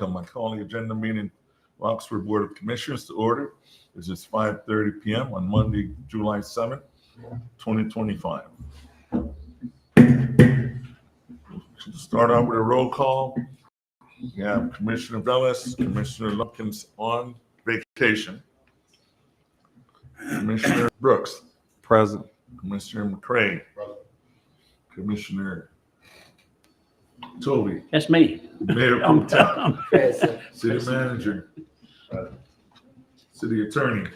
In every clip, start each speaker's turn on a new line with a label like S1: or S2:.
S1: I call the agenda meeting of Oxford Board of Commissioners to order. This is 5:30 p.m. on Monday, July 7th, 2025. We'll start out with a roll call. We have Commissioner Velez, Commissioner Lumpkins on vacation, Commissioner Brooks,
S2: Present.
S1: Commissioner McCray, Commissioner Toby,
S3: That's me.
S1: Mayor Pro Tem, City Manager, City Attorney,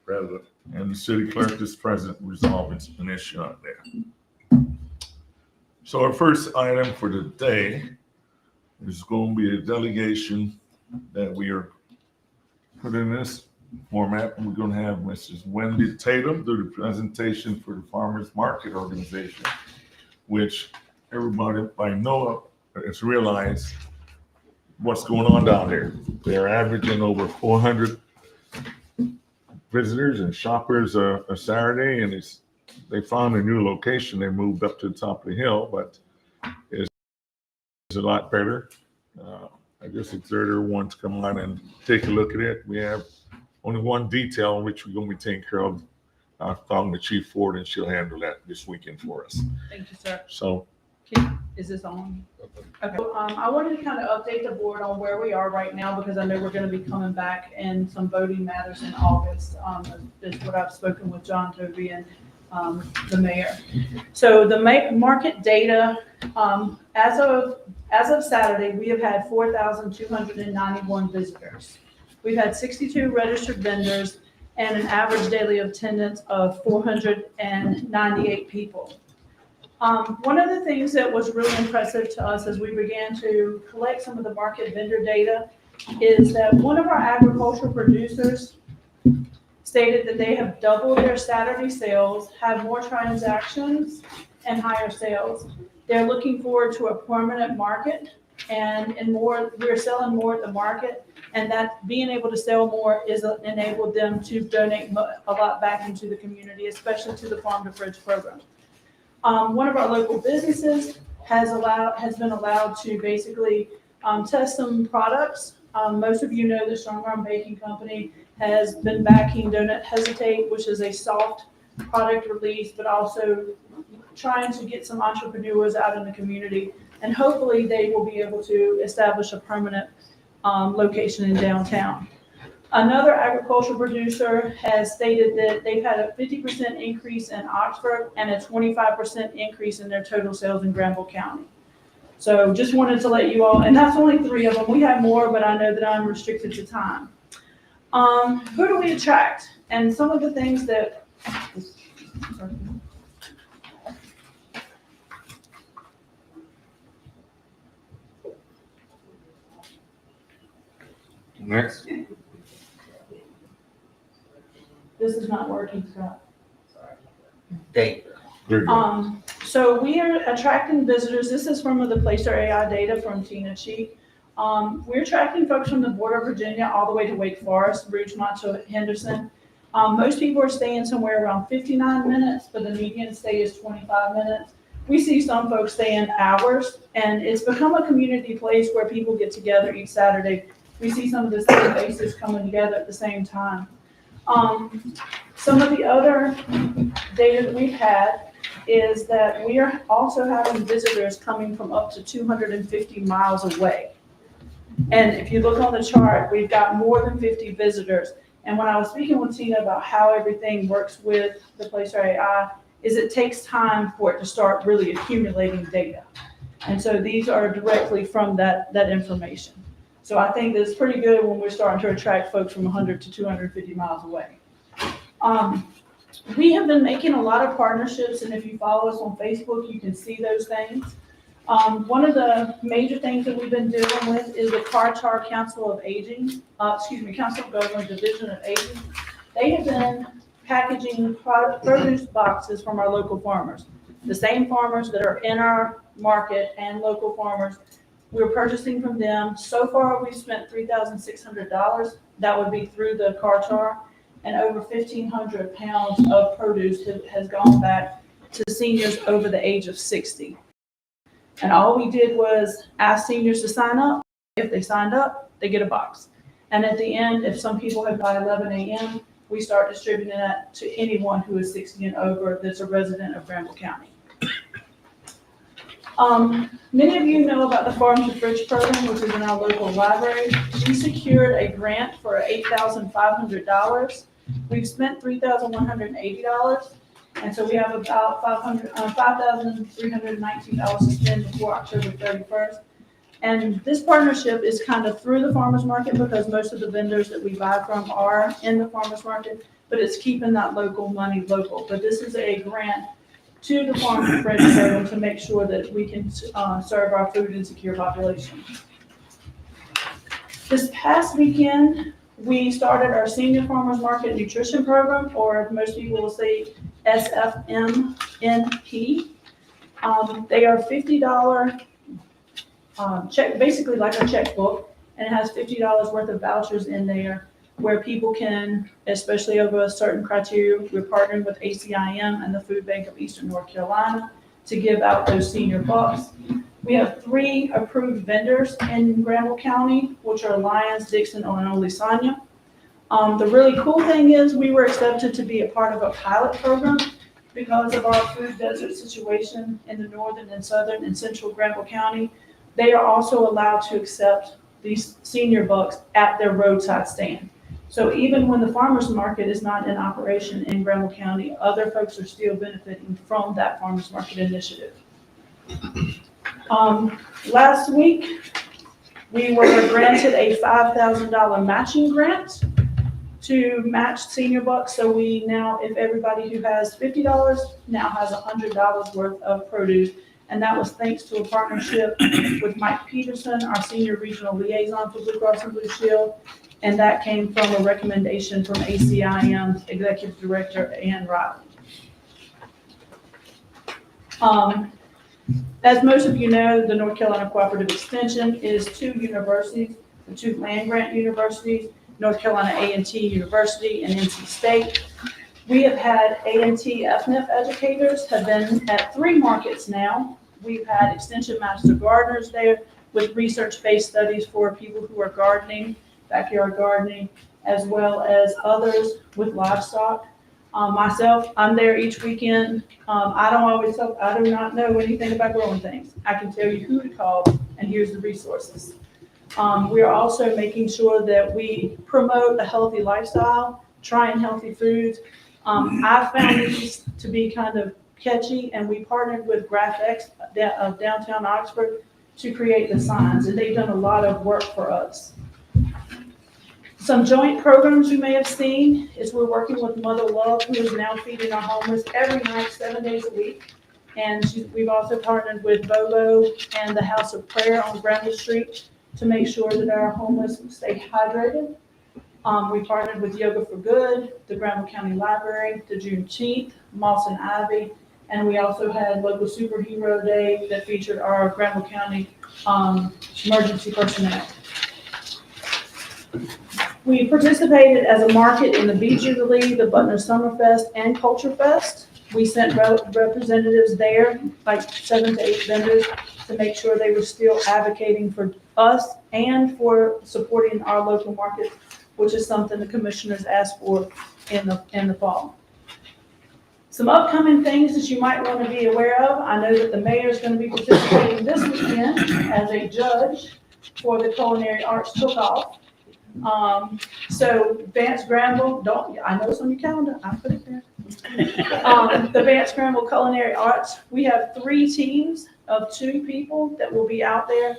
S1: President, and the City Clerk is present, resolving an issue out there. So our first item for the day is going to be a delegation that we are put in this format. And we're going to have Mrs. Wendy Tatum do the presentation for the Farmers Market Organization, which everybody by now has realized what's going on down there. They're averaging over 400 visitors and shoppers a Saturday, and they found a new location. They moved up to the top of the hill, but it's a lot better. I just exhort everyone to come on and take a look at it. We have only one detail in which we're going to be taking care of. I've talked to Chief Ford, and she'll handle that this weekend for us.
S4: Thank you, sir.
S1: So,
S4: Is this on? Okay. I wanted to kind of update the board on where we are right now because I know we're going to be coming back in some voting matters in August. Is what I've spoken with John Toby and the mayor. So the market data, as of Saturday, we have had 4,291 visitors. We've had 62 registered vendors and an average daily attendance of 498 people. One of the things that was really impressive to us as we began to collect some of the market vendor data is that one of our agricultural producers stated that they have doubled their Saturday sales, have more transactions, and higher sales. They're looking forward to a permanent market and we're selling more at the market, and that being able to sell more is enabled them to donate a lot back into the community, especially to the Farm to Fridge program. One of our local businesses has been allowed to basically test some products. Most of you know the Strong Arm Baking Company has been backing Donut Hesitate, which is a soft product release, but also trying to get some entrepreneurs out in the community. And hopefully they will be able to establish a permanent location in downtown. Another agricultural producer has stated that they've had a 50% increase in Oxford and a 25% increase in their total sales in Granville County. So just wanted to let you all, and that's only 3 of them. We have more, but I know that I'm restricted to time. Who do we attract? And some of the things that,
S2: Next.
S4: this is not working, Scott.
S3: Date.
S1: there you go.
S4: So we are attracting visitors. This is from the Placer AI data from Tina Cheek. We're attracting folks from the border of Virginia all the way to Wake Forest, Rougemont to Henderson. Most people are staying somewhere around 59 minutes, but the median stay is 25 minutes. We see some folks staying hours, and it's become a community place where people get together each Saturday. We see some of the same faces coming together at the same time. Some of the other data that we've had is that we are also having visitors coming from up to 250 miles away. And if you look on the chart, we've got more than 50 visitors. And when I was speaking with Tina about how everything works with the Placer AI, is it takes time for it to start really accumulating data. And so these are directly from that information. So I think that's pretty good when we're starting to attract folks from 100 to 250 miles away. We have been making a lot of partnerships, and if you follow us on Facebook, you can see those things. One of the major things that we've been dealing with is the Carchar Council of Aging, Council of Government Division of Aging. They have been packaging produce boxes from our local farmers. The same farmers that are in our market and local farmers, we're purchasing from them. So far, we've spent $3,600. That would be through the Carchar, and over 1,500 pounds of produce has gone back to seniors over the age of 60. And all we did was ask seniors to sign up. If they signed up, they get a box. And at the end, if some people have by 11 a.m., we start distributing that to anyone who is 60 and over that's a resident of Granville County. Many of you know about the Farm to Fridge program, which is in our local library. We secured a grant for $8,500. We've spent $3,180, and so we have about $5,319 to spend before October 31st. And this partnership is kind of through the farmers market because most of the vendors that we buy from are in the farmers market, but it's keeping that local money local. But this is a grant to the Farm to Fridge program to make sure that we can serve our food insecure population. This past weekend, we started our Senior Farmers Market Nutrition Program, or most people will say SFMNP. They are $50 check, basically like a checkbook, and it has $50 worth of vouchers in there where people can, especially over a certain criteria, we're partnering with ACIM and the Food Bank of Eastern North Carolina to give out those senior bucks. We have 3 approved vendors in Granville County, which are Lyons, Dixon, and Olisanya. The really cool thing is we were accepted to be a part of a pilot program because of our food desert situation in the northern and southern and central Granville County. They are also allowed to accept these senior bucks at their roadside stand. So even when the farmers market is not in operation in Granville County, other folks are still benefiting from that farmers market initiative. Last week, we were granted a $5,000 matching grant to match senior bucks. So we now, if everybody who has $50 now has $100 worth of produce. And that was thanks to a partnership with Mike Peterson, our senior regional liaison for Blue Cross and Blue Shield. And that came from a recommendation from ACIM's Executive Director, Ann Riley. As most of you know, the North Carolina Cooperative Extension is 2 universities, the 2 land-grant universities, North Carolina A&T University and NC State. We have had A&T FNF educators have been at 3 markets now. We've had Extension Master Gardeners there with research-based studies for people who are gardening, backyard gardening, as well as others with livestock. Myself, I'm there each weekend. I do not know anything about growing things. I can tell you who to call, and here's the resources. We are also making sure that we promote a healthy lifestyle, trying healthy foods. I found these to be kind of catchy, and we partnered with GraphX of downtown Oxford to create the signs, and they've done a lot of work for us. Some joint programs you may have seen is we're working with Mother Love, who is now feeding our homeless every night, 7 days a week. And we've also partnered with Bobo and the House of Prayer on Granville Street to make sure that our homeless stay hydrated. We partnered with Yoga for Good, the Granville County Library, the Juneteenth, Moss and Ivy, and we also had local superhero day that featured our Granville County emergency personnel. We participated as a market in the Bee Jubilee, the Butner Summerfest, and Culture Fest. We sent representatives there, like 7 to 8 vendors, to make sure they were still advocating for us and for supporting our local market, which is something the commissioners asked for in the fall. Some upcoming things that you might want to be aware of. I know that the mayor is going to be participating this weekend as a judge for the Culinary Arts Cook-Off. So Vance Granville, I know it's on your calendar, I put it there. The Vance Granville Culinary Arts, we have 3 teams of 2 people that will be out there.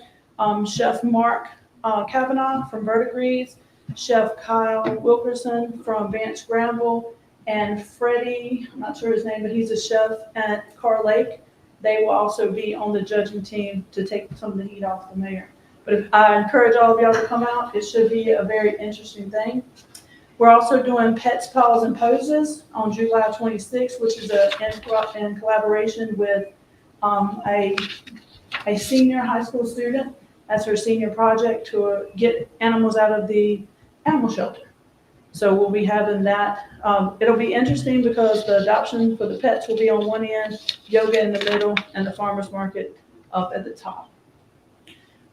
S4: Chef Mark Kavanaugh from Verdigrees, Chef Kyle Wilkerson from Vance Granville, and Freddie, I'm not sure his name, but he's a chef at Carr Lake. They will also be on the judging team to take some of the heat off the mayor. But I encourage all of y'all to come out. It should be a very interesting thing. We're also doing Pets, Paws, and Poses on July 26th, which is in collaboration with a senior high school student. That's her senior project to get animals out of the animal shelter. So we'll be having that. It'll be interesting because the adoption for the pets will be on one end, yoga in the middle, and the farmer's market up at the top.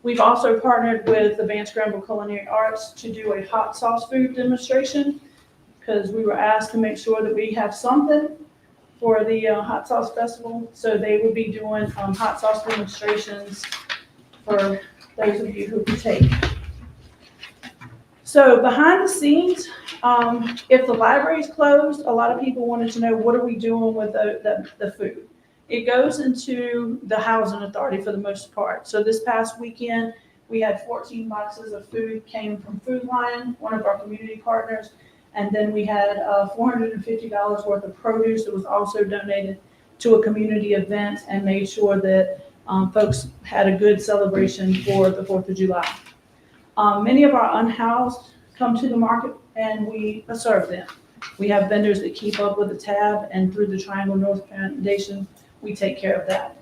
S4: We've also partnered with the Van Scramble Culinary Arts to do a hot sauce food demonstration because we were asked to make sure that we have something for the hot sauce festival. So they will be doing hot sauce demonstrations for those of you who can take. So behind the scenes, if the library is closed, a lot of people wanted to know, what are we doing with the food? It goes into the housing authority for the most part. So this past weekend, we had 14 boxes of food came from Food Lion, one of our community partners. And then we had $450 worth of produce that was also donated to a community event and made sure that folks had a good celebration for the 4th of July. Many of our unhoused come to the market and we serve them. We have vendors that keep up with the tab, and through the Triangle North Foundation, we take care of that.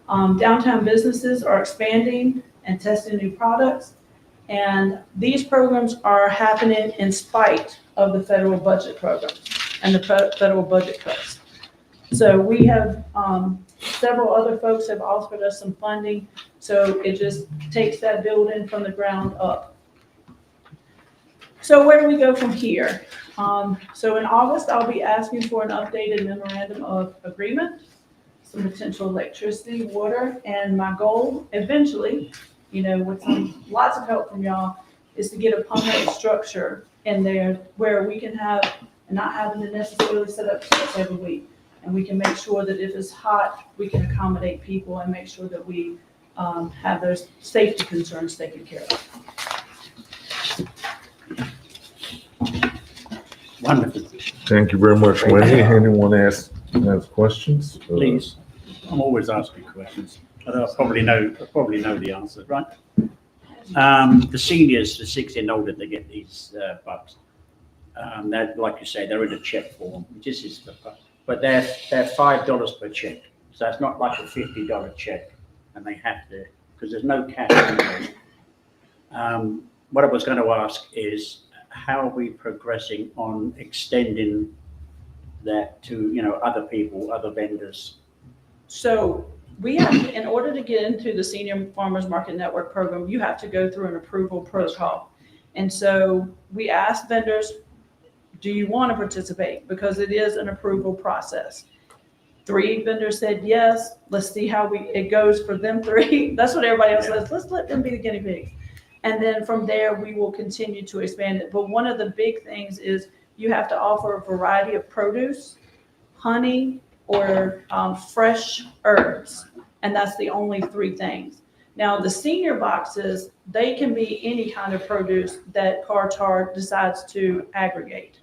S4: Downtown businesses are expanding and testing new products, and these programs are happening in spite of the federal budget program and the federal budget cuts. So we have, several other folks have offered us some funding, so it just takes that building from the ground up. So where do we go from here? So in August, I'll be asking for an updated memorandum of agreement, some potential electricity, water, and my goal eventually, with lots of help from y'all, is to get a permanent structure in there where we can have, not having to necessarily set up sets every week. And we can make sure that if it's hot, we can accommodate people and make sure that we have those safety concerns taken care of.
S2: Wonderful.
S1: Thank you very much, Wendy. Anyone has questions?
S2: Please. I'm always asking questions, but I probably know the answer, right? The seniors, the 16 and older, they get these bucks. They're, like you say, they're in a check form, which is the buck. But they're $5 per check. So it's not like a $50 check, and they have to, because there's no cash in there. What I was going to ask is, how are we progressing on extending that to, other people, other vendors?
S4: So we have, in order to get into the Senior Farmers Market Network program, you have to go through an approval protocol. And so we asked vendors, do you want to participate? Because it is an approval process. 3 vendors said yes. Let's see how it goes for them 3. That's what everybody else says. Let's let them be the guinea pigs. And then from there, we will continue to expand it. But one of the big things is you have to offer a variety of produce, honey, or fresh herbs. And that's the only 3 things. Now, the senior boxes, they can be any kind of produce that Cartar decides to aggregate.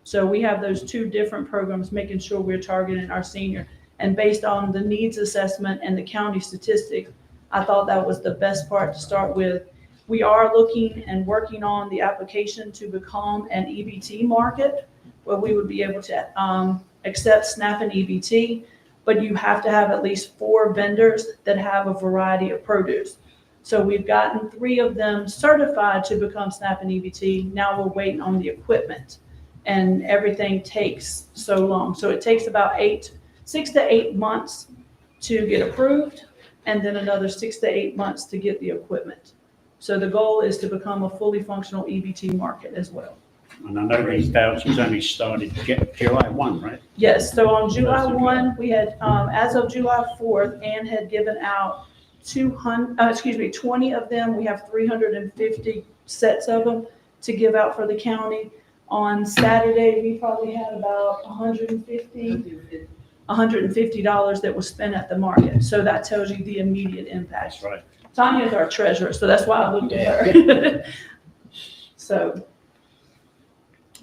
S4: So we have those 2 different programs, making sure we're targeting our senior. And based on the needs assessment and the county statistics, I thought that was the best part to start with. We are looking and working on the application to become an EBT market, where we would be able to accept SNAP and EBT, but you have to have at least 4 vendors that have a variety of produce. So we've gotten 3 of them certified to become SNAP and EBT. Now we're waiting on the equipment, and everything takes so long. So it takes about 6 to 8 months to get approved, and then another 6 to 8 months to get the equipment. So the goal is to become a fully functional EBT market as well.
S2: And I know these vouchers only started July 1, right?
S4: Yes, so on July 1, we had, as of July 4th, Ann had given out 20 of them. We have 350 sets of them to give out for the county. On Saturday, we probably had about $150 that was spent at the market. So that tells you the immediate impact.
S2: That's right.
S4: Tanya's our treasurer, so that's why I looked at her. So.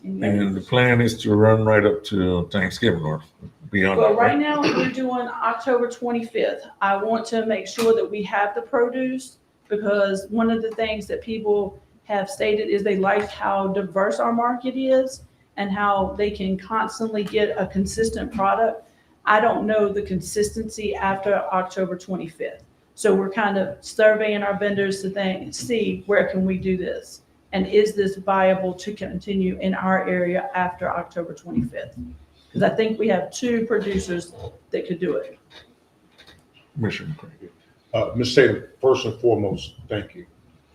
S1: And the plan is to run right up to Thanksgiving or beyond.
S4: Well,
S1: that,
S4: right now, we're doing October 25th. I want to make sure that we have the produce, because one of the things that people have stated is they like how diverse our market is and how they can constantly get a consistent product. I don't know the consistency after October 25th. So we're kind of surveying our vendors to see where can we do this? And is this viable to continue in our area after October 25th? Because I think we have 2 producers that could do it.
S1: Mission.
S5: Ms. Tatum, first and foremost, thank you.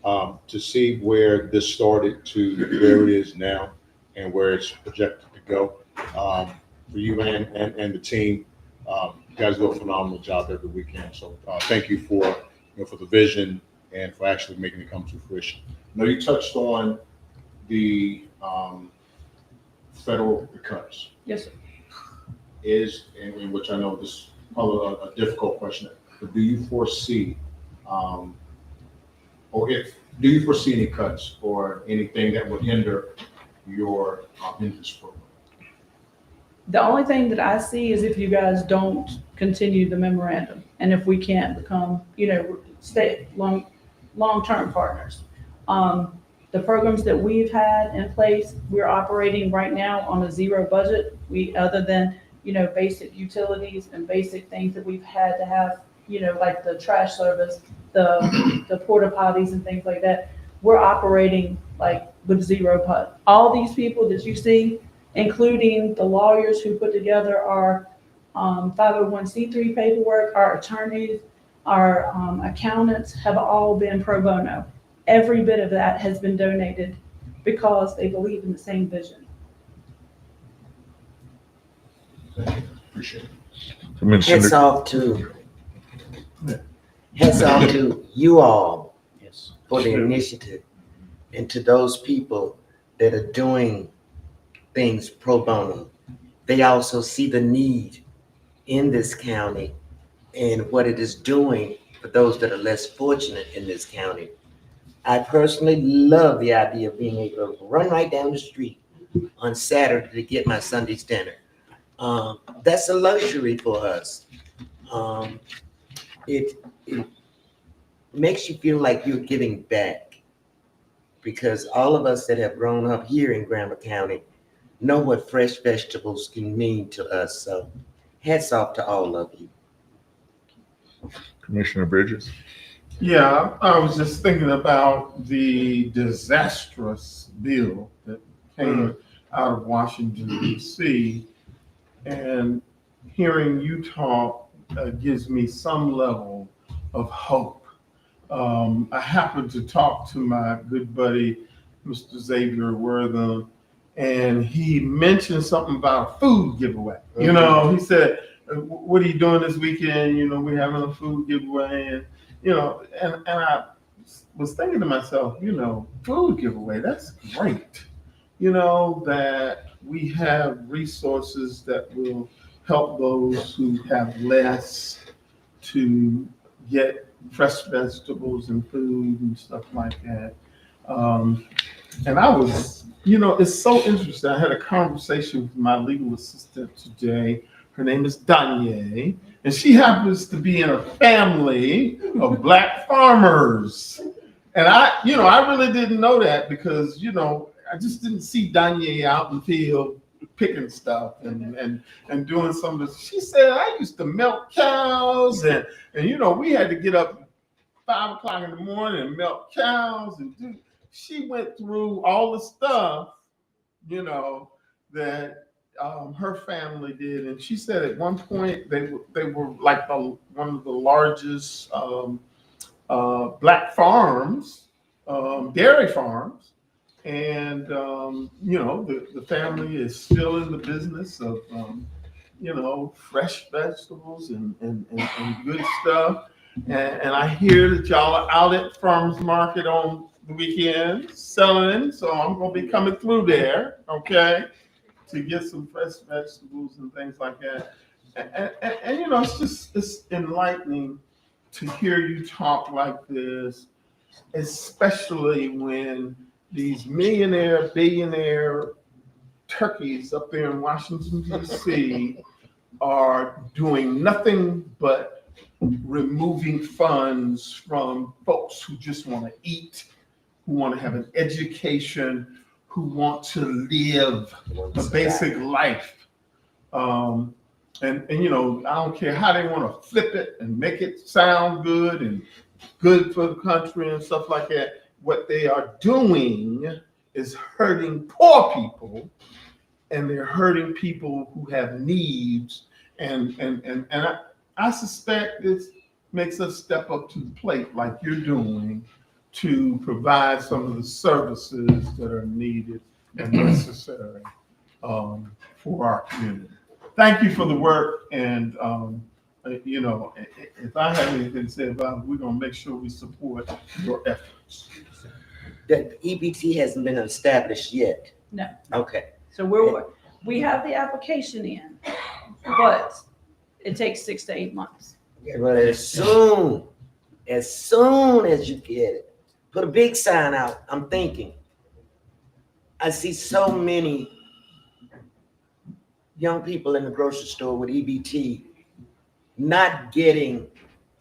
S5: To see where this started to where it is now and where it's projected to go, for you and the team, you guys do a phenomenal job every weekend. So thank you for for the vision and for actually making it come to fruition. Now you touched on the federal cuts.
S4: Yes, sir.
S5: In which I know this is probably a difficult question, but do you foresee, do you foresee any cuts or anything that would hinder your business program?
S4: The only thing that I see is if you guys don't continue the memorandum and if we can't become, stay long-term partners. The programs that we've had in place, we're operating right now on a zero budget. Other than, basic utilities and basic things that we've had to have, like the trash service, the porta potties and things like that, we're operating like with zero put. All these people that you see, including the lawyers who put together our 501c3 paperwork, our attorneys, our accountants have all been pro bono. Every bit of that has been donated because they believe in the same vision.
S5: Appreciate it.
S1: Commissioner,
S3: Hats off to you all
S2: Yes.
S3: for the initiative and to those people that are doing things pro bono. They also see the need in this county and what it is doing for those that are less fortunate in this county. I personally love the idea of being able to run right down the street on Saturday to get my Sunday's dinner. That's a luxury for us. It makes you feel like you're giving back because all of us that have grown up here in Granville County know what fresh vegetables can mean to us. So hats off to all of you.
S1: Commissioner Bridges.
S6: Yeah, I was just thinking about the disastrous bill that came out of Washington, D.C., and hearing you talk gives me some level of hope. I happened to talk to my good buddy, Mr. Xavier Wortham, and he mentioned something about a food giveaway. He said, what are you doing this weekend? We're having a food giveaway. And I was thinking to myself, food giveaway, that's great. That we have resources that will help those who have less to get fresh vegetables and food and stuff like that. And I was, it's so interesting. I had a conversation with my legal assistant today. Her name is Danye, and she happens to be in a family of Black farmers. And I really didn't know that because, I just didn't see Danye out in the field picking stuff and doing some of this. She said, I used to milk cows and we had to get up 5 o'clock in the morning and milk cows and she went through all the stuff, that her family did. And she said at one point they were like one of the largest Black farms, dairy farms. And, the family is still in the business of, fresh vegetables and good stuff. And I hear that y'all are out at farmers market on the weekend selling. So I'm going to be coming through there, okay, to get some fresh vegetables and things like that. And it's enlightening to hear you talk like this, especially when these millionaire, billionaire turkeys up there in Washington, D.C. are doing nothing but removing funds from folks who just want to eat, who want to have an education, who want to live a basic life. And I don't care how they want to flip it and make it sound good and good for the country and stuff like that. What they are doing is hurting poor people, and they're hurting people who have needs. And I suspect it's makes us step up to the plate like you're doing to provide some of the services that are needed and necessary for our community. Thank you for the work, and if I have anything to say about it, we're gonna make sure we support your efforts.
S3: The EBT hasn't been established yet.
S4: No.
S3: Okay.
S4: So we have the application in, but it takes 6 to 8 months.
S3: Well, as soon as you get it, put a big sign out. I'm thinking. I see so many young people in the grocery store with EBT not getting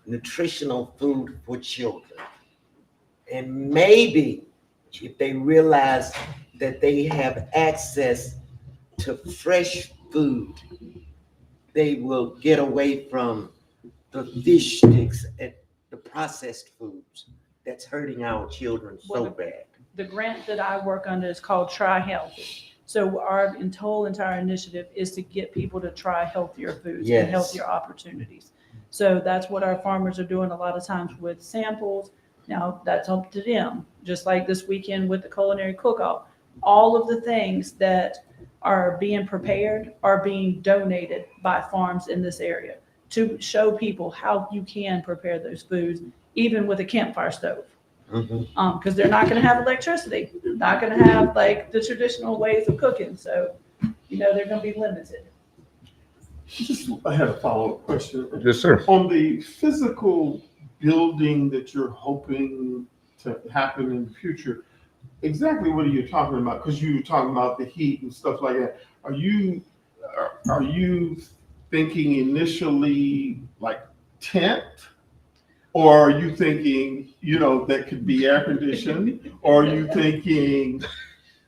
S3: nutritional food for children. And maybe if they realize that they have access to fresh food, they will get away from the fish sticks and the processed foods that's hurting our children so bad.
S4: The grant that I work under is called Try Healthy. So our whole entire initiative is to get people to try healthier foods
S3: Yes.
S4: and healthier opportunities. So that's what our farmers are doing a lot of times with samples. Now, that's up to them, just like this weekend with the culinary cook-off. All of the things that are being prepared are being donated by farms in this area to show people how you can prepare those foods, even with a campfire stove.
S3: Mhm.
S4: Because they're not going to have electricity, not going to have like the traditional ways of cooking. So, they're going to be limited.
S6: I had a follow-up question.
S1: Yes, sir.
S6: On the physical building that you're hoping to happen in the future, exactly what are you talking about? Because you were talking about the heat and stuff like that. Are you thinking initially like tent? Or are you thinking, that could be air conditioned? Or are you thinking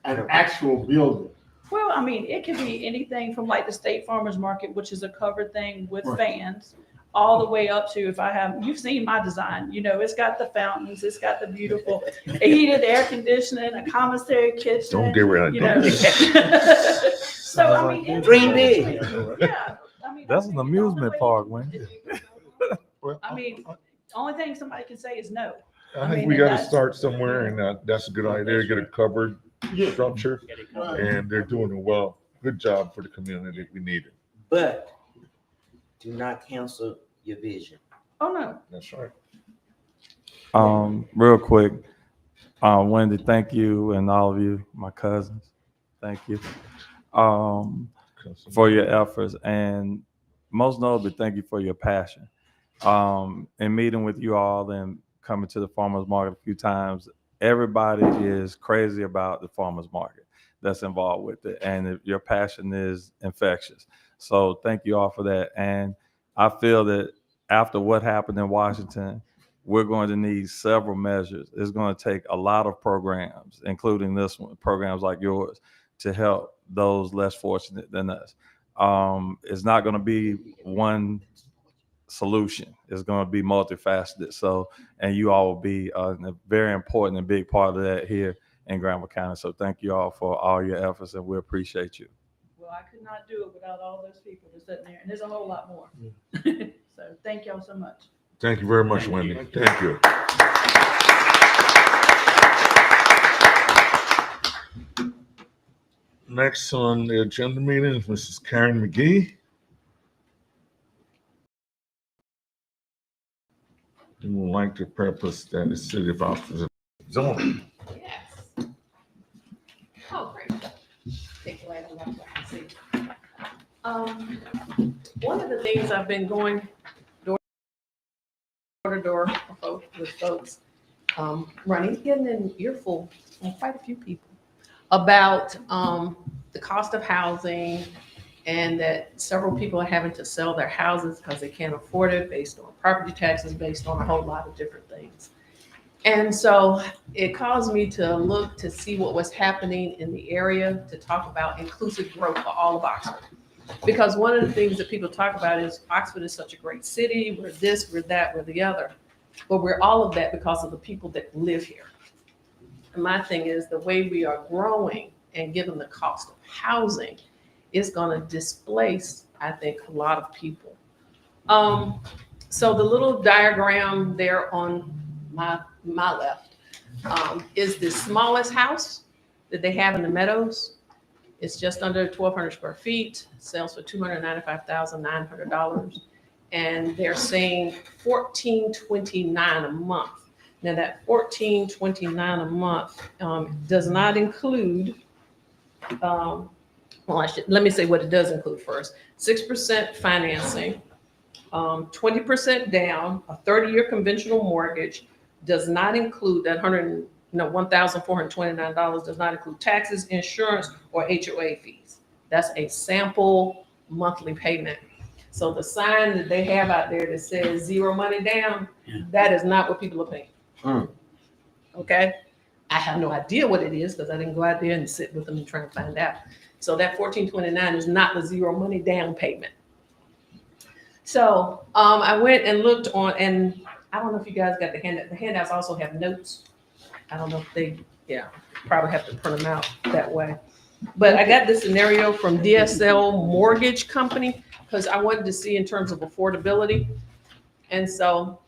S6: an actual building?
S4: Well, I mean, it could be anything from like the State Farmers Market, which is a covered thing with
S6: Right.
S4: fans, all the way up to you've seen my design, it's got the fountains, it's got the beautiful heated air conditioning, a commissary kitchen.
S1: Don't get rid of
S4: that. So, I mean, it's
S3: Dream
S4: in
S3: big.
S4: between. Yeah. I mean,
S7: That's
S4: I
S7: an
S4: think
S7: amusement park, man.
S4: I mean, the only thing somebody can say is no.
S1: I
S4: I
S1: think
S4: mean,
S1: we
S4: and
S1: got to
S4: that's-
S1: start somewhere, and that's a good idea. Get a covered
S6: Yeah.
S1: structure,
S2: Get it covered.
S1: and they're doing a good job for the community. We need it.
S3: But do not cancel your vision.
S4: Oh, no.
S1: That's right.
S7: Real quick, wanted to thank you and all of you, my cousins. Thank you for your efforts, and most notably, thank you for your passion. In meeting with you all and coming to the farmers market a few times, everybody is crazy about the farmers market that's involved with it, and your passion is infectious. So thank you all for that. And I feel that after what happened in Washington, we're going to need several measures. It's going to take a lot of programs, including this one, programs like yours, to help those less fortunate than us. It's not going to be one solution. It's going to be multifaceted. So, and you all will be a very important and big part of that here in Granville County. So thank you all for all your efforts, and we appreciate you.
S4: Well, I could not do it without all those people that's sitting there, and there's a whole lot more. So thank y'all so much.
S1: Thank you very much, Wendy. Thank you. Next on the agenda meeting is Mrs. Karen McGee. We would like to purpose that the city of Oxford zoning.
S8: Yes. Oh, great. Take away the left one, see. One of the things I've been going door to door with folks, running, getting an earful from quite a few people about the cost of housing, and that several people are having to sell their houses because they can't afford it, based on property taxes, based on a whole lot of different things. And so it caused me to look to see what was happening in the area, to talk about inclusive growth for all of Oxford. Because one of the things that people talk about is Oxford is such a great city, we're this, we're that, we're the other. But we're all of that because of the people that live here. And my thing is, the way we are growing and given the cost of housing is going to displace, I think, a lot of people. So the little diagram there on my left is the smallest house that they have in the Meadows. It's just under 1,200 square feet, sells for $295,900. And they're saying $1,429 a month. Now that $1,429 a month does not include, let me say what it does include first. 6% financing, 20% down, a 30-year conventional mortgage, does not include that $1,429 does not include taxes, insurance, or HOA fees. That's a sample monthly payment. So the sign that they have out there that says zero money down, that is not what people are paying. Okay? I have no idea what it is because I didn't go out there and sit with them and try to find out. So that $1,429 is not the zero money down payment. So I went and looked on, and I don't know if you guys got the handout. The handouts also have notes. I don't know if they, probably have to print them out that way. But I got this scenario from DSL Mortgage Company because I wanted to see in terms of affordability. And so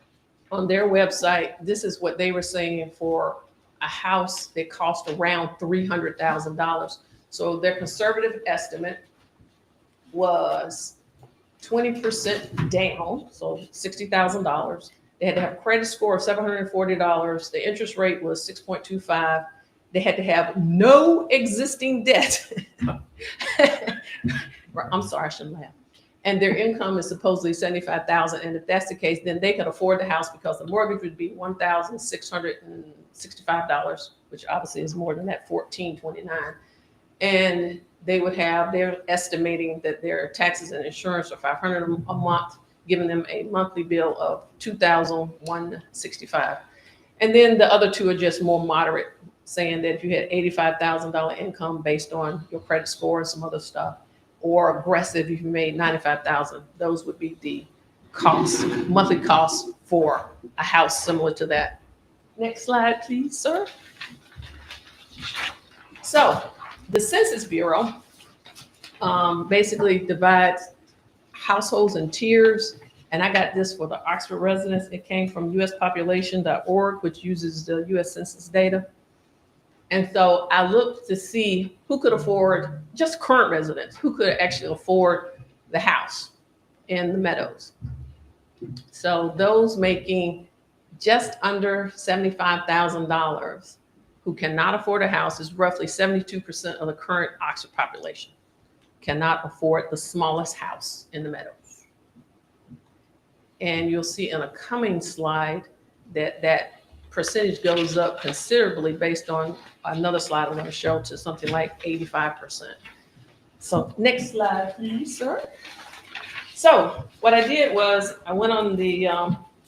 S8: on their website, this is what they were saying for a house that cost around $300,000. So their conservative estimate was 20% down, so $60,000. They had to have a credit score of $740. The interest rate was 6.25. They had to have no existing debt. I'm sorry, I shouldn't laugh. And their income is supposedly $75,000. And if that's the case, then they could afford the house because the mortgage would be $1,665, which obviously is more than that $1,429. And they would have, they're estimating that their taxes and insurance are $500 a month, giving them a monthly bill of $2,165. And then the other two are just more moderate, saying that if you had $85,000 income based on your credit score and some other stuff, or aggressive if you made $95,000, those would be the costs, monthly costs for a house similar to that. Next slide, please, sir. So the Census Bureau basically divides households in tiers. And I got this for the Oxford residents. It came from uspopulation.org, which uses the US Census data. And so I looked to see who could afford, just current residents, who could actually afford the house in the Meadows. So those making just under $75,000 who cannot afford a house is roughly 72% of the current Oxford population, cannot afford the smallest house in the Meadows. And you'll see in a coming slide that that percentage goes up considerably based on another slide I'm going to show to something like 85%. So next slide, please, sir. So what I did was I went on the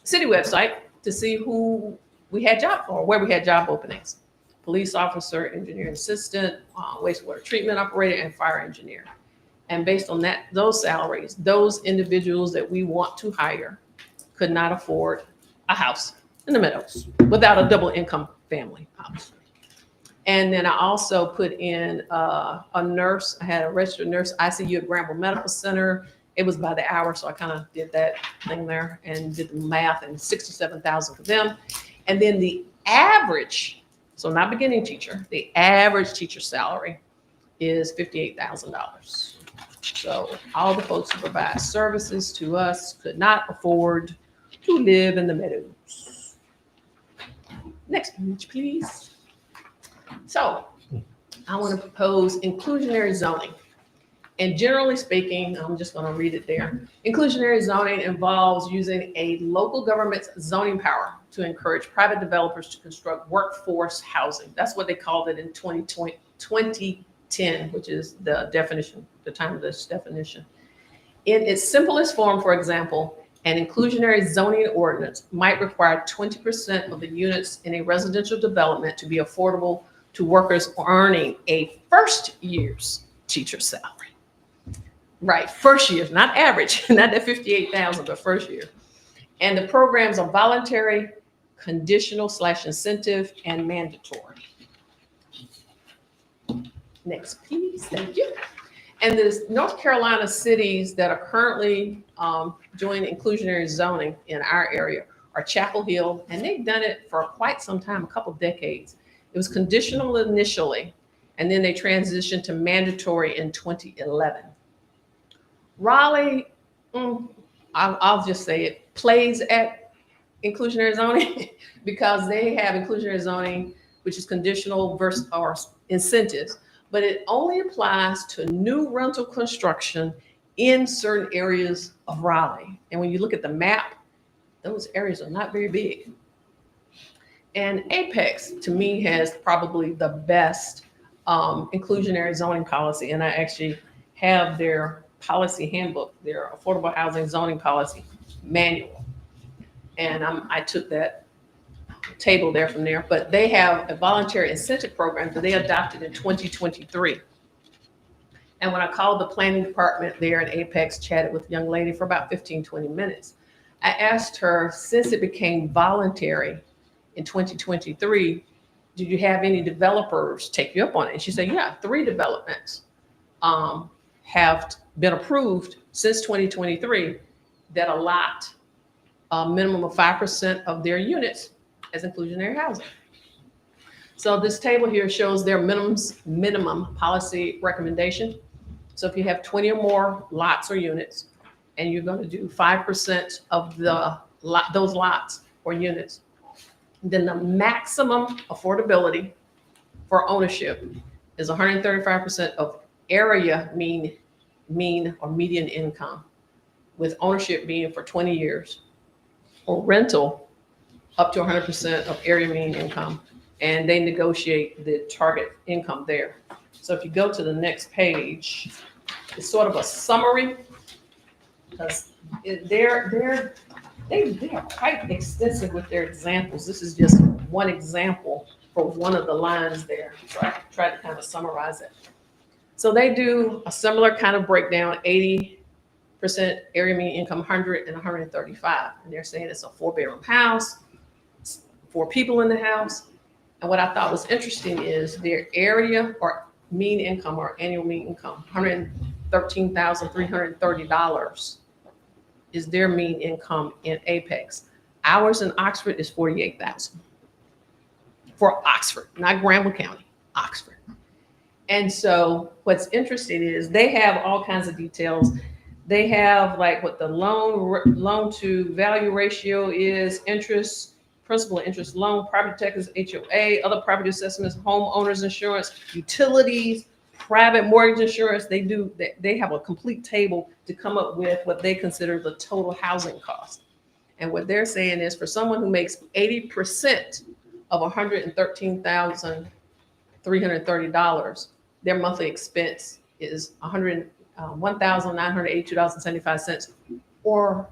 S8: city website to see who we had job for, where we had job openings. Police officer, engineering assistant, wastewater treatment operator, and fire engineer. And based on that, those salaries, those individuals that we want to hire could not afford a house in the Meadows without a double income family, obviously. And then I also put in a nurse. I had a registered nurse, ICU at Granville Medical Center. It was by the hour, so I kind of did that thing there and did the math, and $67,000 for them. And then the average, so not beginning teacher, the average teacher salary is $58,000. So all the folks who provide services to us could not afford to live in the Meadows. Next page, please. So I want to propose inclusionary zoning. And generally speaking, I'm just going to read it there. Inclusionary zoning involves using a local government's zoning power to encourage private developers to construct workforce housing. That's what they called it in 2010, which is the definition, the time of this definition. In its simplest form, for example, an inclusionary zoning ordinance might require 20% of the units in a residential development to be affordable to workers earning a first year's teacher salary. Right, first year, not average, not that 58,000, but first year. And the programs are voluntary, conditional / incentive, and mandatory. Next, please, thank you. And the North Carolina cities that are currently doing inclusionary zoning in our area are Chapel Hill, and they've done it for quite some time, a couple decades. It was conditional initially, and then they transitioned to mandatory in 2011. Raleigh, I'll just say it, plays at inclusionary zoning because they have inclusionary zoning, which is conditional versus or incentives, but it only applies to new rental construction in certain areas of Raleigh. And when you look at the map, those areas are not very big. And Apex, to me, has probably the best inclusionary zoning policy. And I actually have their policy handbook, their affordable housing zoning policy manual. And I took that table there from there, but they have a voluntary incentive program that they adopted in 2023. And when I called the planning department there in Apex, chatted with a young lady for about 15, 20 minutes, I asked her, since it became voluntary in 2023, did you have any developers take you up on it? And she said, yeah, 3 developments have been approved since 2023 that allot a minimum of 5% of their units as inclusionary housing. So this table here shows their minimum policy recommendation. So if you have 20 or more lots or units, and you're going to do 5% of those lots or units, then the maximum affordability for ownership is 135% of area mean or median income, with ownership being for 20 years, or rental up to 100% of area mean income. And they negotiate the target income there. So if you go to the next page, it's sort of a summary, because they're quite extensive with their examples. This is just one example for one of the lines there. So I tried to kind of summarize it. So they do a similar kind of breakdown, 80% area mean income, 100 and 135. And they're saying it's a 4-bedroom house, 4 people in the house. And what I thought was interesting is their area or mean income or annual mean income, $113,330 is their mean income in Apex. Ours in Oxford is $48,000 for Oxford, not Granville County, Oxford. And so what's interesting is they have all kinds of details. They have like what the loan to value ratio is, interest, principal and interest loan, property taxes, HOA, other property assessments, homeowners insurance, utilities, private mortgage insurance. They have a complete table to come up with what they consider the total housing cost. And what they're saying is for someone who makes 80% of $113,330, their monthly expense is $1,982.75, or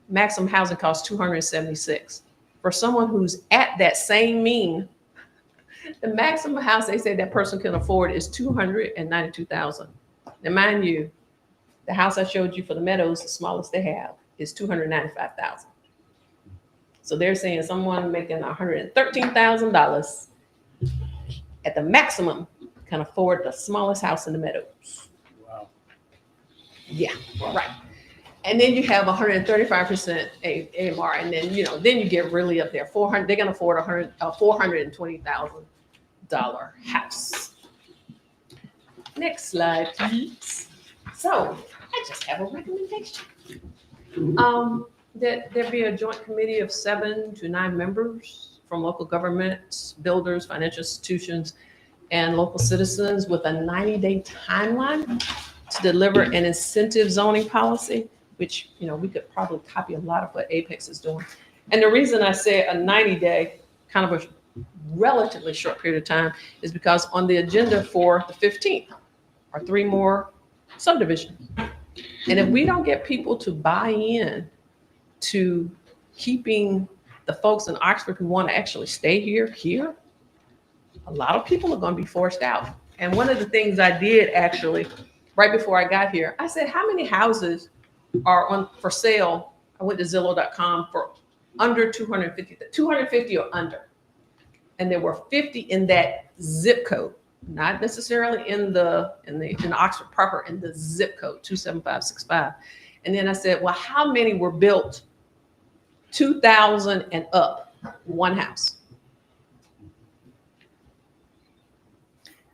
S8: maximum housing cost $276. For someone who's at that same mean, the maximum house they say that person can afford is $292,000. Now, mind you, the house I showed you for the Meadows, the smallest they have, is $295,000. So they're saying someone making $113,000 at the maximum can afford the smallest house in the Meadows.
S2: Wow.
S8: Yeah, right. And then you have 135% AMR, and then then you get really up there. 400. They can afford a $420,000 house. Next slide, please. So I just have a recommendation. That there be a joint committee of 7 to 9 members from local governments, builders, financial institutions, and local citizens with a 90-day timeline to deliver an incentive zoning policy, which, we could probably copy a lot of what Apex is doing. And the reason I say a 90-day, kind of a relatively short period of time, is because on the agenda for the 15th are 3 more subdivisions. And if we don't get people to buy in to keeping the folks in Oxford who want to actually stay here, a lot of people are going to be forced out. And one of the things I did actually, right before I got here, I said, how many houses are on for sale? I went to Zillow.com for under 250 or under. And there were 50 in that zip code. not necessarily in Oxford proper, in the zip code 27565. And then I said, well, how many were built 2000 and up, one house?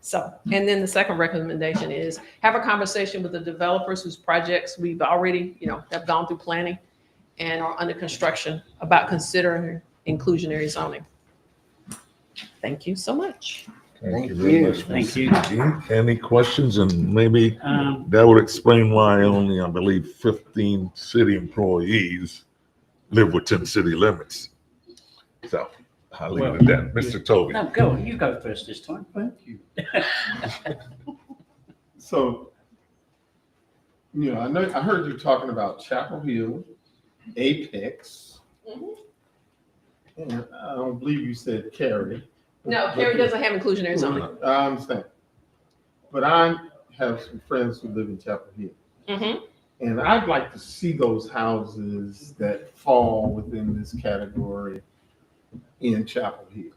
S8: So, and then the second recommendation is have a conversation with the developers whose projects we've already, have gone through planning and are under construction about considering inclusionary zoning. Thank you so much.
S1: Thank you
S3: Thank
S1: very
S3: you.
S1: much.
S2: Thank
S1: Ms.
S2: you.
S1: McGee. Any questions? And maybe
S2: Um,
S1: that would explain why only, I believe, 15 city employees live within city limits. So I'll leave it at that. Mr. Toby.
S2: no, go, you go first this time.
S6: Thank you. So, I heard you talking about Chapel Hill, Apex,
S8: Mhm.
S6: and I don't believe you said Cary.
S8: No, Cary doesn't have inclusionary zoning.
S6: I understand. But I have some friends who live in Chapel Hill.
S8: Mhm.
S6: And I'd like to see those houses that fall within this category in Chapel Hill.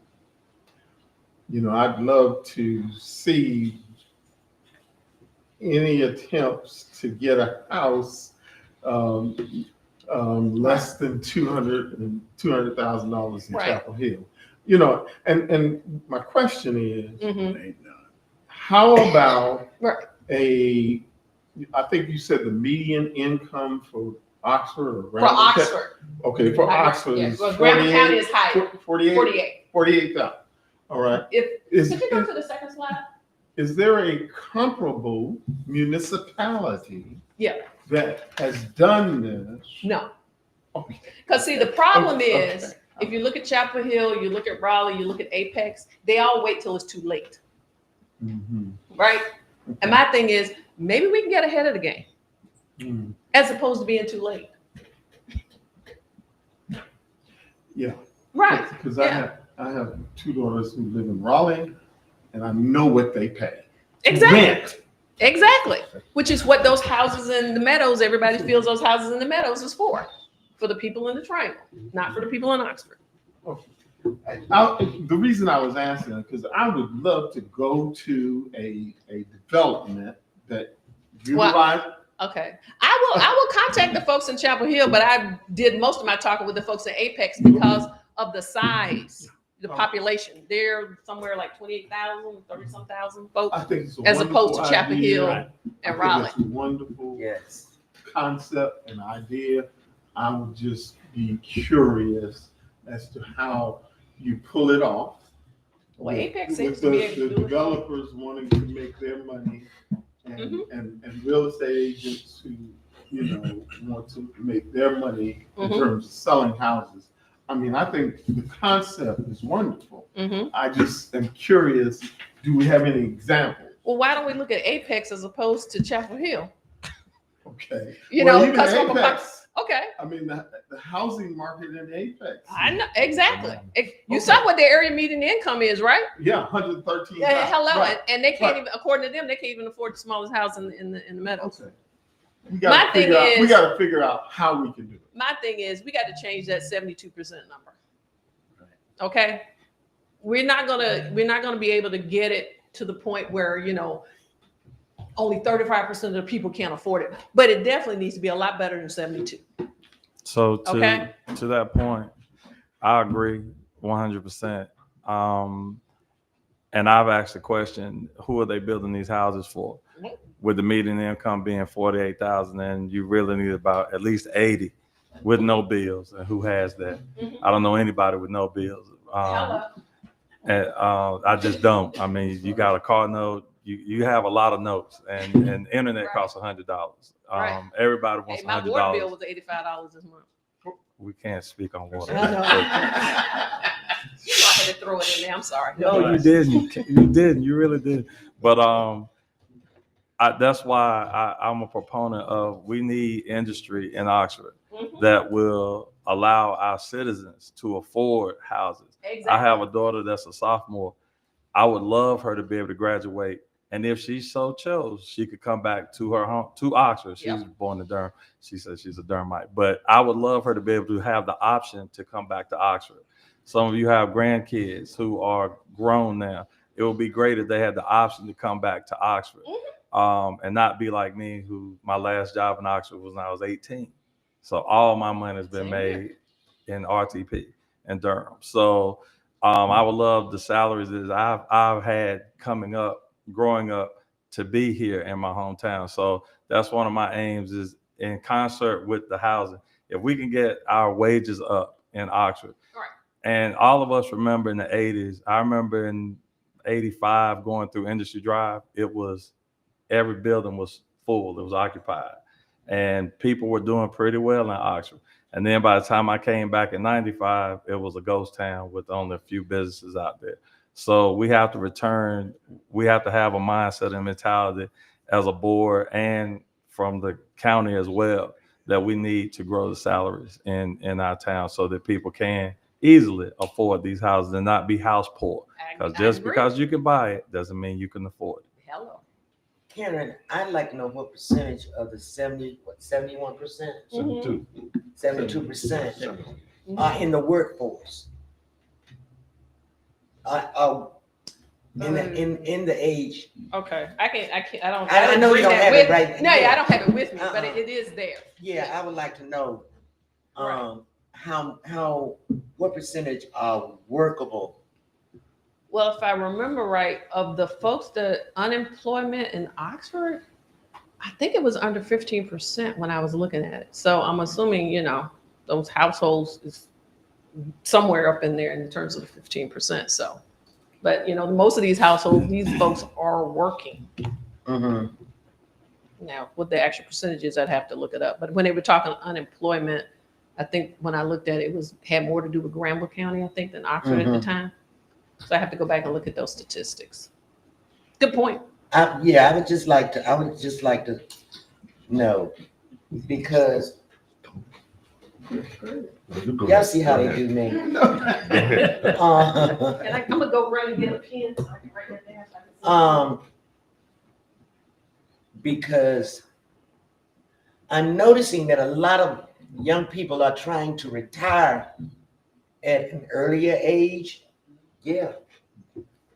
S6: I'd love to see any attempts to get a house less than $200,000 in
S8: Right.
S6: Chapel Hill. And my question is,
S8: Mhm.
S6: how about
S8: Right.
S6: I think you said the median income for Oxford or
S8: For
S6: Randall County?
S8: Oxford.
S6: Okay, for Oxford
S8: Yeah,
S6: is
S8: well, Graham County is higher,
S6: 48,000.
S8: 48.
S6: All right.
S8: If,
S6: Is,
S8: could you go to the second slide?
S6: is there a comparable municipality
S8: Yeah.
S6: that has done this?
S8: No.
S6: Okay.
S8: Because see, the problem
S6: Okay.
S8: is, if you look at Chapel Hill, you look at Raleigh, you look at Apex, they all wait till it's too late,
S6: Mhm.
S8: right? And my thing is, maybe we can get ahead of the game
S6: Mm.
S8: as opposed to being too late.
S6: Yeah.
S8: Right.
S6: Because
S8: Yeah.
S6: I have two daughters who live in Raleigh, and I know what they pay.
S8: Exactly.
S6: Rent.
S8: Exactly. Which is what those houses in the Meadows, everybody feels those houses in the Meadows is for the people in the Triangle, not for the people in Oxford.
S6: The reason I was asking, because I would love to go to a development that utilize.
S8: Okay. I will contact the folks in Chapel Hill, but I did most of my talking with the folks in Apex because of the size, the population. They're somewhere like 28,000, 30-some thousand folks,
S6: I think it's a
S8: as opposed to
S6: wonderful
S8: Chapel
S6: idea.
S8: Hill
S6: I
S8: and
S6: think
S8: Raleigh.
S6: it's a wonderful
S3: Yes.
S6: concept and idea. I would just be curious as to how you pull it off.
S8: Well, Apex
S6: With
S8: seems to be able to
S6: the
S8: do it.
S6: developers wanting to make their money
S8: Mhm.
S6: and real estate agents who, want to make their money in
S8: Mhm.
S6: terms of selling houses. I mean, I think the concept is wonderful.
S8: Mhm.
S6: I just am curious, do we have any examples?
S8: Well, why don't we look at Apex as opposed to Chapel Hill?
S6: Okay.
S8: You
S6: Well,
S8: know,
S6: even
S8: because from a
S6: Apex,
S8: okay.
S6: I mean, the housing market in Apex.
S8: I know exactly. You
S6: Okay.
S8: saw what their area median income is, right?
S6: Yeah, 113.
S8: Yeah, hello,
S6: Right.
S8: and they can't
S6: Right.
S8: even, according to them, they can't even afford the smallest house in the Meadows.
S6: Okay. We gotta
S8: My thing
S6: figure out, we
S8: is-
S6: gotta figure out how we can do it.
S8: My thing is, we got to change that 72% number. Okay, we're not gonna be able to get it to the point where only 35% of the people can't afford it, but it definitely needs to be a lot better than 72.
S7: So to
S8: Okay.
S7: to that point, I agree 100%. And I've asked the question, who are they building these houses for?
S8: Mhm.
S7: With the median income being 48,000, and you really need about at least 80 with no bills. And who has that?
S8: Mhm.
S7: I don't know anybody with no bills.
S8: Hello.
S7: And I just don't. I mean, you got a car note, you have a lot of notes, and internet
S8: Right.
S7: costs $100.
S8: Right.
S7: Everybody wants
S8: Hey, my water bill
S7: $100.
S8: was $85 this month.
S7: We can't speak on water.
S8: I know. You know I had to throw it in there. I'm sorry.
S7: No, you didn't. You didn't. You really did. But that's why I'm a proponent of we need industry in Oxford
S8: Mhm.
S7: that will allow our citizens to afford houses.
S8: Exactly.
S7: I have a daughter that's a sophomore. I would love her to be able to graduate, and if she so chose, she could come back to her home to Oxford. She's
S8: Yep.
S7: born in Durham. She says she's a Durhamite, but I would love her to be able to have the option to come back to Oxford. Some of you have grandkids who are grown now. it would be great if they had the option to come back to Oxford, and not be like me, who my last job in Oxford was when I was 18. So all my money has been
S8: Same here.
S7: made in RTP and Durham. So I would love the salaries that I've had growing up, to be here in my hometown. So that's one of my aims, is in concert with the housing. If we can get our wages up in Oxford,
S8: Right.
S7: and all of us remember in the 80s, I remember in 85 going through Industry Drive, every building was full, it was occupied. And people were doing pretty well in Oxford. And then by the time I came back in 95, it was a ghost town with only a few businesses out there. So we have to have a mindset and mentality as a board and from the county as well, that we need to grow the salaries in our town so that people can easily afford these houses and not be house poor. Because just because you can buy it doesn't mean you can afford it.
S8: Hello.
S3: Karen, I'd like to know what percentage of the 71%,
S1: 72.
S3: 72% are in the workforce? In the age.
S8: Okay, I don't.
S3: I know you
S8: bring
S3: don't
S8: that
S3: have
S8: with
S3: it right.
S8: No, yeah, I don't have it with me, but
S3: Uh-uh.
S8: it is there.
S3: Yeah, I would like to know,
S8: Right.
S3: what percentage are workable?
S8: Well, if I remember right, of the folks that unemployment in Oxford, I think it was under 15% when I was looking at it. So I'm assuming, those households is somewhere up in there in terms of the 15%. So, but most of these households, these folks are working.
S3: Mm-hmm.
S8: Now, what the actual percentage is, I'd have to look it up. But when they were talking unemployment, I think when I looked at it, had more to do with Granville County, I think, than Oxford at the time. So I have to go back and look at those statistics. Good point.
S3: I would just like to know, because y'all see how they do me.
S8: And I'm gonna go run and get a pen so I can write that down. So I can see.
S3: Because I'm noticing that a lot of young people are trying to retire at an earlier age. Yeah.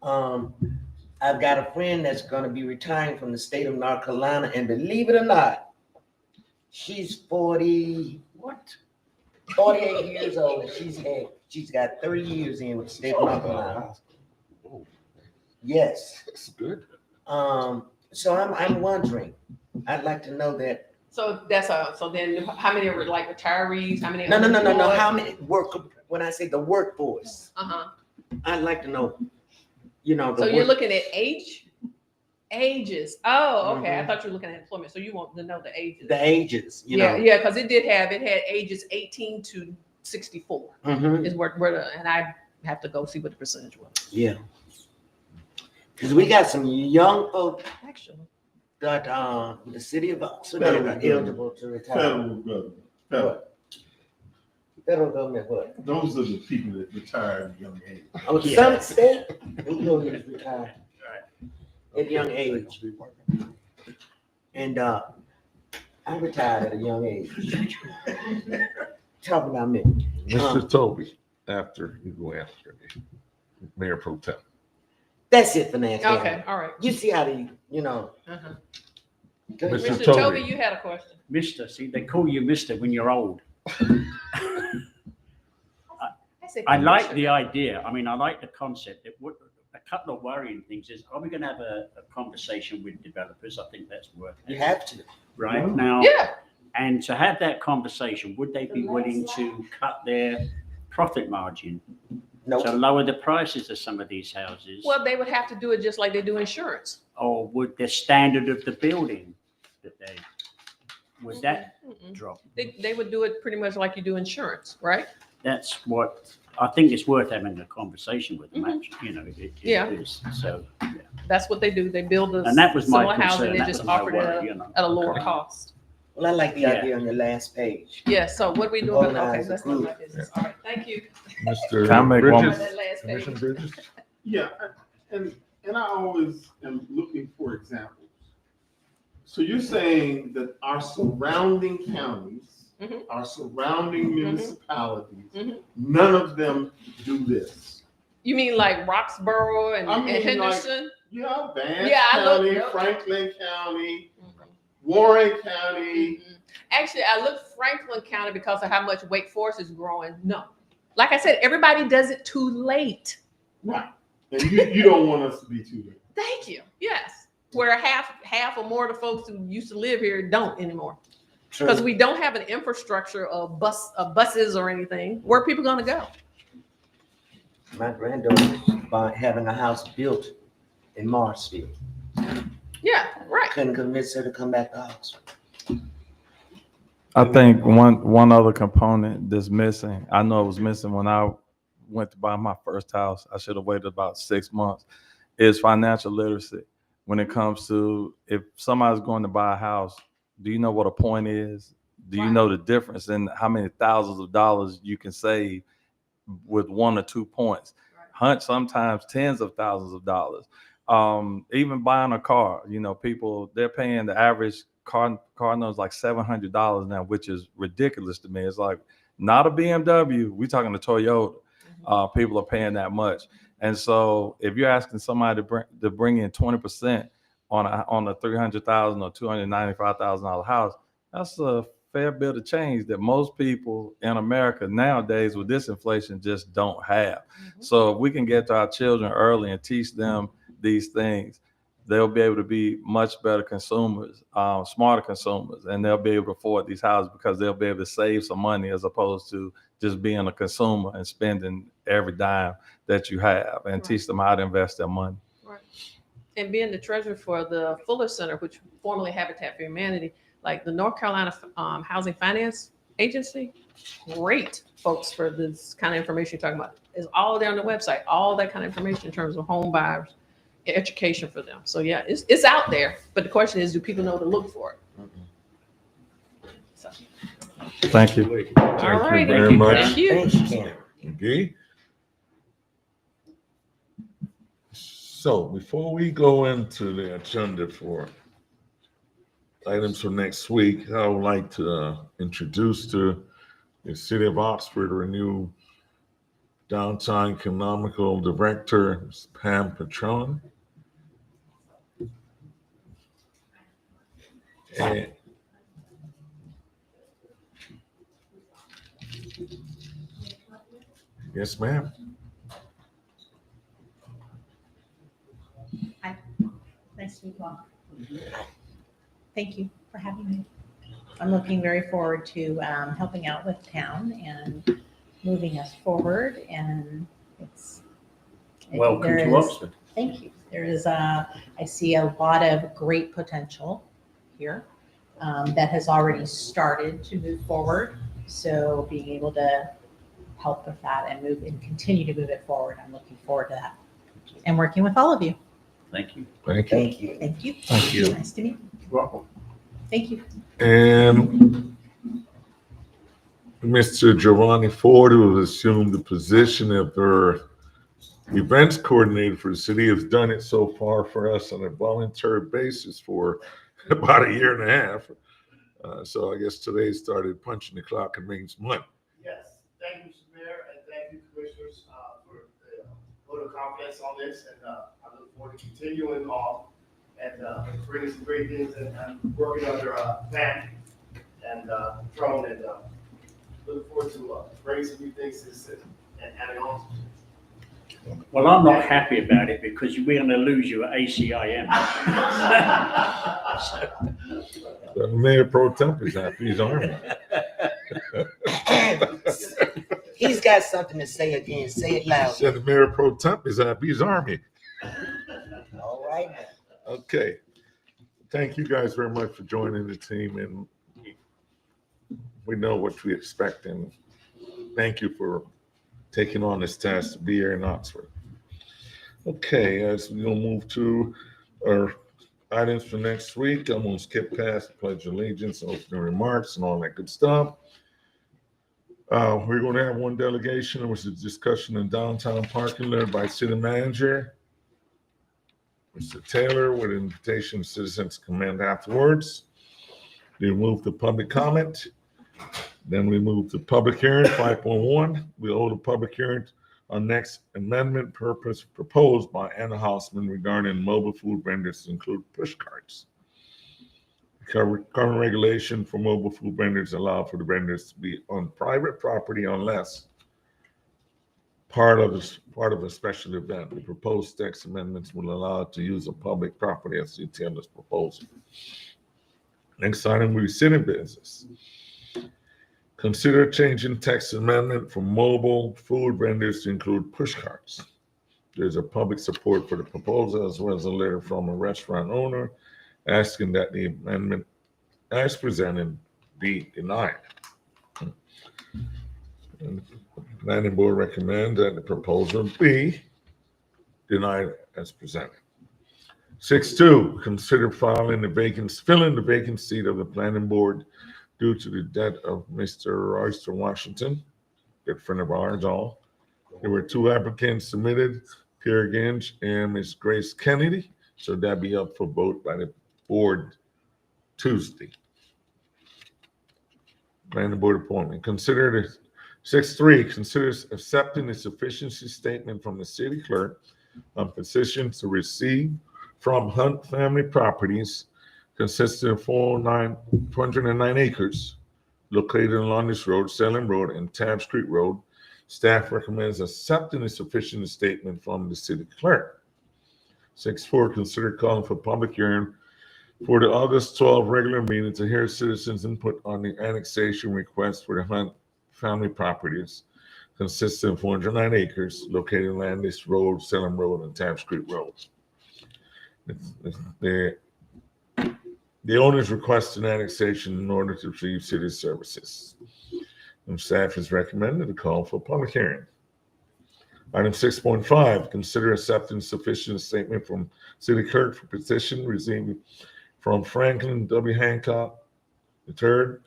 S3: I've got a friend that's going to be retiring from the state of North Carolina, and believe it or not, she's 48 years old, and she's got 30 years in with the state of North Carolina. Yes.
S1: That's good.
S3: So I'm wondering, I'd like to know that.
S8: So so then how many are like retirees? How many?
S3: No.
S8: unemployed?
S3: How many when I say the workforce,
S8: Uh-huh.
S3: I'd like to know,
S8: So you're looking at ages. Oh, okay. I
S3: Mhm.
S8: thought you were looking at employment. So you want to know the ages.
S3: the ages,
S8: Yeah, because it had ages 18 to 64
S3: Mhm.
S8: is where and I have to go see what the percentage was.
S3: Yeah. Because we got some young folks
S8: Actually.
S3: that the city of Oxford that are eligible to retire.
S6: Federal government,
S3: Federal government, what?
S6: those are the people that retire at a young age.
S3: Oh, some state, we know he's retired at a young age. And I retired at a young age. Talking about me.
S1: Mr. Toby, after you go after Mayor Pro Tem.
S3: That's it for now.
S8: Okay, all right.
S3: You see how they,
S8: Uh-huh.
S3: go ahead.
S1: Mr.
S8: Mr.
S1: Toby.
S8: Toby, you had a question.
S2: Mister, see, they call you Mister when you're old. I like the idea. I mean, I like the concept. A couple of worrying things is, are we going to have a conversation with developers? I think that's worth
S3: You
S2: it.
S3: have to.
S2: Right now,
S8: Yeah.
S2: and to have that conversation, would they be willing to cut their profit margin
S3: Nope.
S2: to lower the prices of some of these houses?
S8: Well, they would have to do it just like they do insurance.
S2: Or would the standard of the building would that
S8: Mm-mm.
S2: drop?
S8: They would do it pretty much like you do insurance, right?
S2: That's what I think it's worth having a conversation with them.
S8: Mhm.
S2: Actually, it
S8: Yeah.
S2: is. So,
S8: That's what they do. They build a
S2: and that was my
S8: similar house
S2: concern.
S8: and they
S2: That
S8: just
S2: was my
S8: offer it
S2: worry,
S8: at a lower
S2: Okay.
S8: cost.
S3: Well, I like the
S2: Yeah.
S3: idea on your last page.
S8: Yeah, so what we doing? Okay,
S3: Organize
S8: that's
S3: the
S8: not
S3: group.
S8: my business. All right, thank you.
S1: Mr.
S7: Can I make one-
S1: Bridges?
S8: That last page.
S1: Commissioner Bridges?
S6: Yeah, and I always am looking for examples. So you're saying that our surrounding counties,
S8: Mhm.
S6: our surrounding municipalities,
S8: Mhm.
S6: none of them do this?
S8: You mean like Roxborough and,
S6: I mean,
S8: and
S6: like-
S8: Henderson?
S6: Yeah, Vance
S8: Yeah, I looked-
S6: County,
S8: yep.
S6: Franklin County,
S8: Mhm.
S6: Warren County.
S8: Mhm. Actually, I looked Franklin County because of how much Wake Forest is growing. No, like I said, everybody does it too late.
S6: Right. And you don't want us to be too late.
S8: Thank you. Yes, where half or more of the folks who used to live here don't anymore because
S3: True.
S8: we don't have an infrastructure of buses or anything. Where are people going to go?
S3: My granddaughter's having a house built in Marsfield.
S8: Yeah, right.
S3: Couldn't convince her to come back to Oxford.
S7: I think one other component that's missing, I know it was missing when I went to buy my first house. I should have waited about 6 months, is financial literacy. When it comes to if somebody's going to buy a house, do you know what a point is? Do you know the difference in how many thousands of dollars you can save with 1 or 2 points? Hunt sometimes tens of thousands of dollars. Even buying a car, you know, people, they're paying the average car note is like $700 now, which is ridiculous to me. It's like not a BMW. We talking a Toyota. People are paying that much, and so if you're asking somebody to bring in 20% on a $300,000 or $295,000 house, that's a fair bit of change that most people in America nowadays with this inflation just don't have. So if we can get to our children early and teach them these things, they'll be able to be much better consumers, smarter consumers, and they'll be able to afford these houses because they'll be able to save some money as opposed to just being a consumer and spending every dime that you have, and
S8: Right.
S7: teach them how to invest their money.
S8: Right. And being the treasurer for the Fuller Center, which formerly Habitat for Humanity, like the North Carolina Housing Finance Agency, great folks for this kind of information you're talking about. It's all there on the website, all that kind of information in terms of home buyers, education for them. So yeah, it's out there. But the question is, do people know to look for it? So,
S7: Thank you.
S8: all right.
S1: very much.
S8: Thank you.
S3: Thanks, Karen.
S1: Okay. So before we go into the agenda for items for next week, I would like to introduce to the City of Oxford our new Downtown Economical Director, Ms. Pam Patron. And yes, ma'am.
S9: Nice to meet you all. Thank you for having me. I'm looking very forward to helping out with town and moving us forward, and
S2: Welcome
S9: there
S2: to
S9: is-
S2: Oxford.
S9: Thank you. I see a lot of great potential here that has already started to move forward. So being able to help with that and continue to move it forward, I'm looking forward to that. And working with all of you.
S2: Thank you.
S1: Thank you.
S3: Thank you.
S9: Thank you.
S1: Thank you.
S9: Nice to meet you.
S6: Welcome.
S9: Thank you.
S1: And Mr. Giovanni Ford, who has assumed the position of their events coordinator for the city, has done it so far for us on a voluntary basis for about a year and a half. So I guess today started punching the clock and making some money.
S10: Yes, thank you, Mr. Mayor, and thank you, Commissioners, for the vote of confidence on this, and I look forward to continuing on and bringing some great things and working under Pam and Patron, and look forward to bringing some new things to the city and adding on.
S2: Well, I'm not happy about it because we're going to lose you at ACIM.
S1: The Mayor Pro Temp is happy. He's army.
S3: He's got something to say again. Say it loud.
S1: Said the Mayor Pro Temp is happy. He's army.
S3: All right.
S1: Okay. Thank you guys very much for joining the team, and we know what we expect, and thank you for taking on this task to be here in Oxford. Okay, as we'll move to our items for next week, I'm gonna skip past the Pledge of Allegiance, opening remarks, and all that good stuff. We're gonna have one delegation, which is discussion in downtown parking led by City Manager Mr. Taylor, with an invitation to citizens to comment afterwards. We move to public comment. Then we move to public hearing, 5.1. We'll hold a public hearing Our next amendment purpose proposed by Anna Hausman regarding mobile food vendors to include push carts. Current regulation for mobile food vendors allow for the vendors to be on private property unless part of a special event. The proposed text amendments will allow it to use a public property as detailed as proposal. Next item, we city business. Consider changing text amendment from mobile food vendors to include push carts. There's a public support for the proposal as well as a letter from a restaurant owner asking that the amendment as presented be denied. And the planning board recommends that the proposal be denied as presented. 6.2, consider filling the vacant seat of the planning board due to the death of Mr. Royster Washington, good friend of ours all. There were 2 applicants submitted, Pierre Ginge and Ms. Grace Kennedy, so that'd be up for vote by the board Tuesday. Planning board appointment. Consider the 6.3, considers accepting the sufficiency statement from the city clerk on petition to receive from Hunt Family Properties consisting of 409 acres located along this road, Salem Road and Tabb Street Road. Staff recommends accepting the sufficiency statement from the city clerk. 6.4, consider calling for public hearing for the August 12 regular meeting to hear citizens' input on the annexation request for the Hunt Family Properties consisting of 409 acres located along this road, Salem Road and Tabb Street Road. The owners request an annexation in order to receive city services. And staff is recommended to call for public hearing. Item 6.5, consider accepting sufficient statement from city clerk for petition received from Franklin W. Hancock III,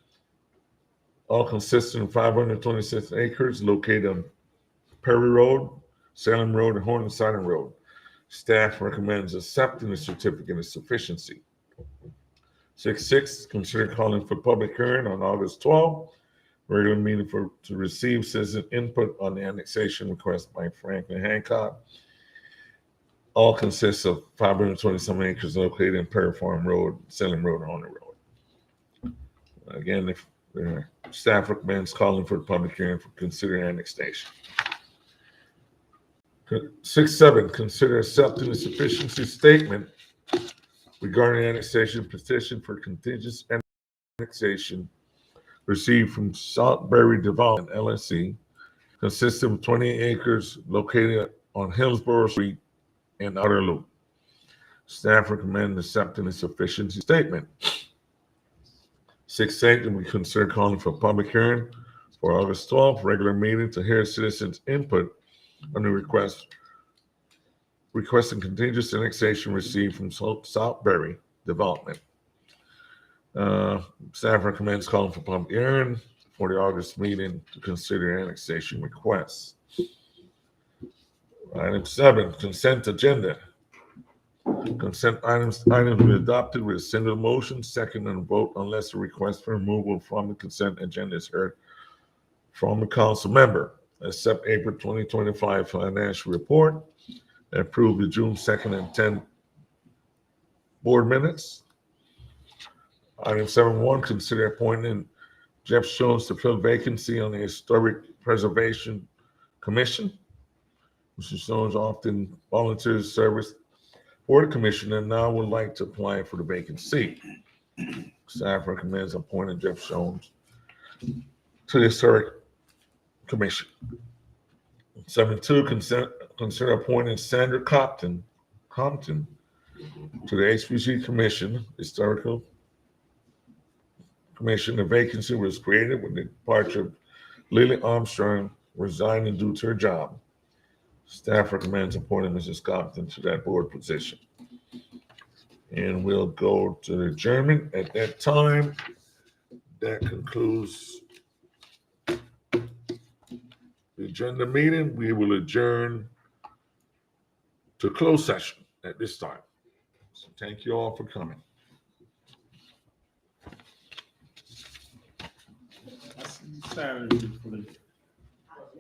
S1: all consisting of 526 acres located on Perry Road, Salem Road, and Horn and Sidon Road. Staff recommends accepting the certificate of sufficiency. 6.6, consider calling for public hearing on August 12, regular meeting to receive citizen input on the annexation request by Franklin Hancock. All consists of 527 acres located in Perry Farm Road, Salem Road, and Horner Road. Again, if staff recommends calling for the public hearing for considering annexation. 6.7, consider accepting the sufficiency statement regarding annexation petition for contiguous annexation received from Saltberry Development LLC, consisting of 20 acres located on Hillsborough Street and Outer Loop. Staff recommend accepting the sufficiency statement. 6.8, we consider calling for a public hearing for August 12th, regular meeting to hear citizens' input on the requesting contiguous annexation received from Saltberry Development. Staff recommends calling for public hearing for the August meeting to consider annexation requests. Item 7, consent agenda. Consent items be adopted with a single motion, second and vote unless a request for removal from the consent agenda is heard from a council member. Accept April 2025 financial report. Approve the June 2nd and 10th board minutes. Item 7.1, consider appointing Jeff Jones to fill vacancy on the Historic Preservation Commission. Mr. Jones often volunteers service for the commission and now would like to apply for the vacant seat. Staff recommends appointing Jeff Jones to the Historic Commission. 7.2, consider appointing Sandra Compton to the HPC Commission, Historical Commission. The vacancy was created with the departure of Lily Armstrong resigning due to her job. Staff recommends appointing Mrs. Compton to that board position. And we'll go to the adjournment at that time. That concludes the agenda meeting. We will adjourn to closed session at this time. So thank you all for coming.
S6: Saturday for the